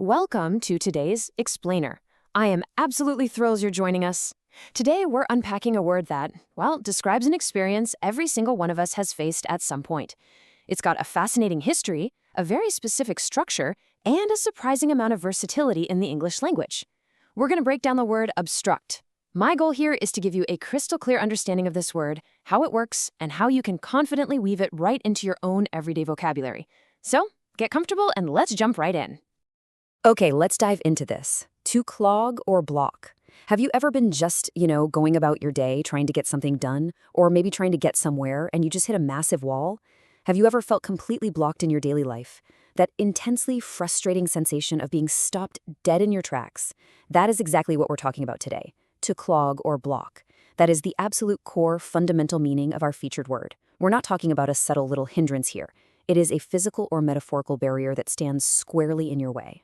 Welcome to today's Explainer. I am absolutely thrilled you're joining us. Today, we're unpacking a word that, well, describes an experience every single one of us has faced at some point. It's got a fascinating history, a very specific structure, and a surprising amount of versatility in the English language. We're going to break down the word obstruct. My goal here is to give you a crystal clear understanding of this word, how it works, and how you can confidently weave it right into your own everyday vocabulary. So, get comfortable and let's jump right in. Okay, let's dive into this. To clog or block. Have you ever been just, going about your day trying to get something done, or maybe trying to get somewhere and you just hit a massive wall? Have you ever felt completely blocked in your daily life? That intensely frustrating sensation of being stopped dead in your tracks. That is exactly what we're talking about today. To clog or block. That is the absolute core fundamental meaning of our featured word. We're not talking about a subtle little hindrance here. It is a physical or metaphorical barrier that stands squarely in your way.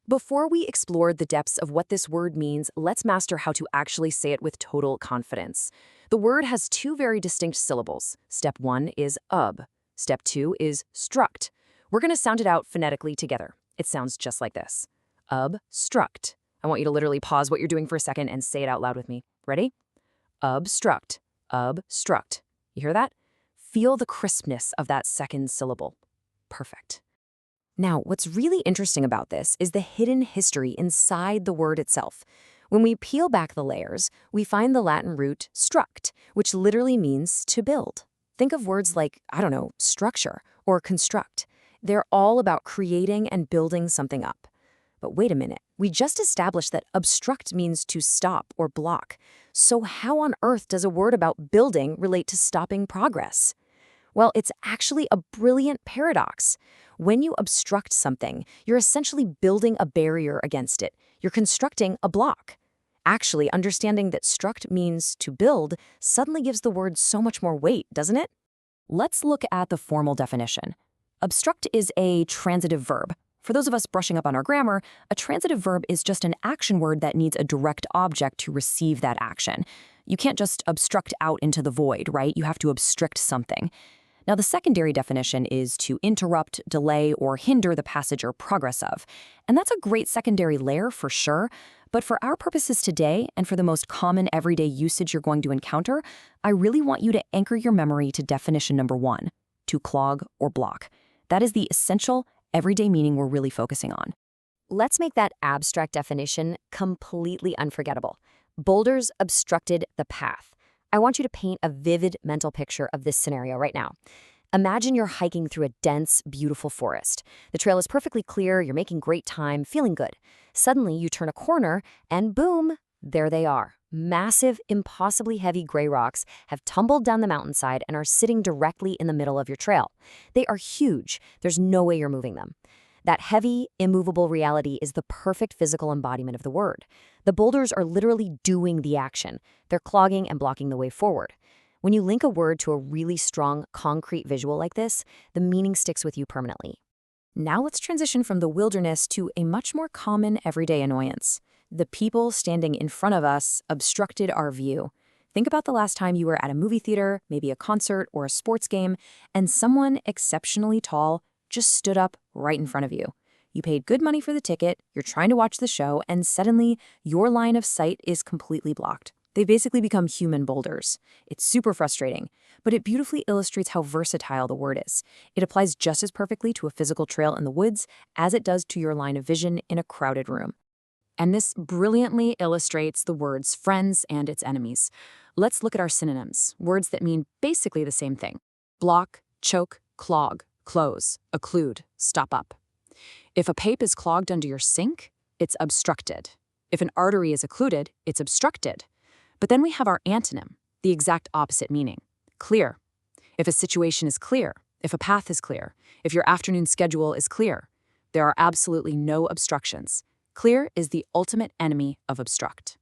Before we explore the depths of what this word means, let's master how to actually say it with total confidence. The word has two very distinct syllables. Step 1 is ob. Step 2 is struct. We're going to sound it out phonetically together. It sounds just like this. Obstruct. I want you to literally pause what you're doing for a second and say it out loud with me. Ready? Obstruct. Obstruct. You hear that? Feel the crispness of that second syllable. Perfect. Now, what's really interesting about this is the hidden history inside the word itself. When we peel back the layers, we find the Latin root struct, which literally means to build. Think of words like, structure or construct. They're all about creating and building something up. But wait a minute, we just established that obstruct means to stop or block. So how on earth does a word about building relate to stopping progress? Well, it's actually a brilliant paradox. When you obstruct something, you're essentially building a barrier against it. You're constructing a block. Actually, understanding that struct means to build suddenly gives the word so much more weight, doesn't it? Let's look at the formal definition. Obstruct is a transitive verb. For those of us brushing up on our grammar, a transitive verb is just an action word that needs a direct object to receive that action. You can't just obstruct out into the void, right? You have to obstruct something. Now, the secondary definition is to interrupt, delay, or hinder the passage or progress of. And that's a great secondary layer for sure, but for our purposes today, and for the most common everyday usage you're going to encounter, I really want you to anchor your memory to definition number 1, to clog or block. That is the essential, everyday meaning we're really focusing on. Let's make that abstract definition completely unforgettable. Boulders obstructed the path. I want you to paint a vivid mental picture of this scenario right now. Imagine you're hiking through a dense, beautiful forest. The trail is perfectly clear, you're making great time, feeling good. Suddenly, you turn a corner, and boom, there they are. Massive, impossibly heavy gray rocks have tumbled down the mountainside and are sitting directly in the middle of your trail. They are huge. There's no way you're moving them. That heavy, immovable reality is the perfect physical embodiment of the word. The boulders are literally doing the action. They're clogging and blocking the way forward. When you link a word to a really strong, concrete visual like this, the meaning sticks with you permanently. Now let's transition from the wilderness to a much more common everyday annoyance. The people standing in front of us obstructed our view. Think about the last time you were at a movie theater, maybe a concert or a sports game, and someone exceptionally tall just stood up right in front of you. You paid good money for the ticket, you're trying to watch the show, and suddenly your line of sight is completely blocked. They basically become human boulders. It's super frustrating, but it beautifully illustrates how versatile the word is. It applies just as perfectly to a physical trail in the woods as it does to your line of vision in a crowded room. And this brilliantly illustrates the words friends and its enemies. Let's look at our synonyms, words that mean basically the same thing. Block, choke, clog, close, occlude, stop up. If a pipe is clogged under your sink, it's obstructed. If an artery is occluded, it's obstructed. But then we have our antonym, the exact opposite meaning, clear. If a situation is clear, if a path is clear, if your afternoon schedule is clear, there are absolutely no obstructions. Clear is the ultimate enemy of obstruct.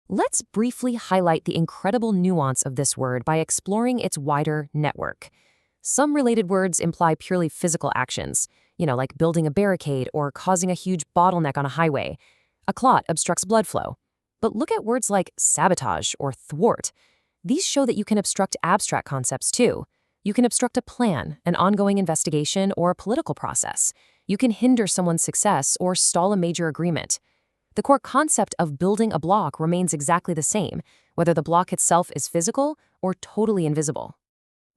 Let's briefly highlight the incredible nuance of this word by exploring its wider network. Some related words imply purely physical actions, like building a barricade or causing a huge bottleneck on a highway. A clot obstructs blood flow. But look at words like sabotage or thwart. These show that you can obstruct abstract concepts too. You can obstruct a plan, an ongoing investigation, or a political process. You can hinder someone's success or stall a major agreement. The core concept of building a block remains exactly the same, whether the block itself is physical or totally invisible.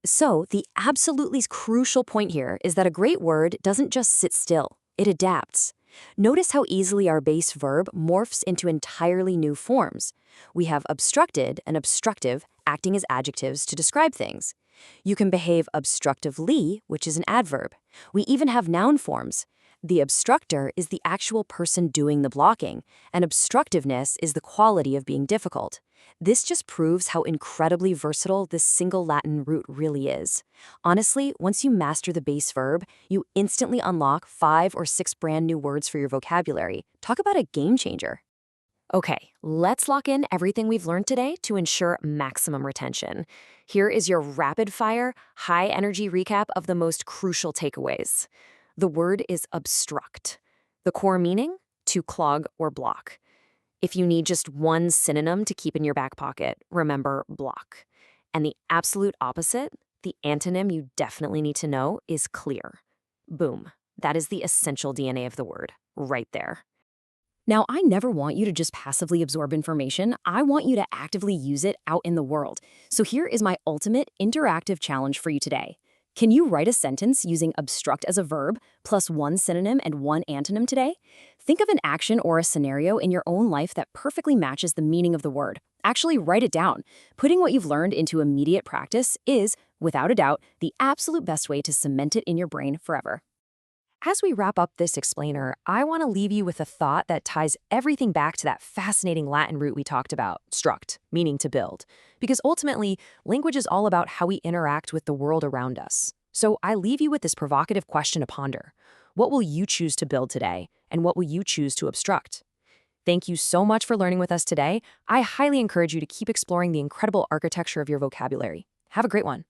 So, the absolutely crucial point here is that a great word doesn't just sit still, it adapts. Notice how easily our base verb morphs into entirely new forms. We have obstructed and obstructive acting as adjectives to describe things. You can behave obstructively, which is an adverb. We even have noun forms. The obstructor is the actual person doing the blocking, and obstructiveness is the quality of being difficult. This just proves how incredibly versatile this single Latin root really is. Honestly, once you master the base verb, you instantly unlock 5 or 6 brand new words for your vocabulary. Talk about a game changer. Okay, let's lock in everything we've learned today to ensure maximum retention. Here is your rapid-fire, high-energy recap of the most crucial takeaways. The word is obstruct. The core meaning? To clog or block. If you need just one synonym to keep in your back pocket, remember block. And the absolute opposite, the antonym you definitely need to know, is clear. Boom. That is the essential DNA of the word, right there. Now, I never want you to just passively absorb information. I want you to actively use it out in the world. So here is my ultimate interactive challenge for you today. Can you write a sentence using obstruct as a verb, plus one synonym and one antonym today? Think of an action or a scenario in your own life that perfectly matches the meaning of the word. Actually, write it down. Putting what you've learned into immediate practice is, without a doubt, the absolute best way to cement it in your brain forever. As we wrap up this explainer, I want to leave you with a thought that ties everything back to that fascinating Latin root we talked about, struct, meaning to build. Because ultimately, language is all about how we interact with the world around us. So I leave you with this provocative question to ponder. What will you choose to build today, and what will you choose to obstruct? Thank you so much for learning with us today. I highly encourage you to keep exploring the incredible architecture of your vocabulary. Have a great one.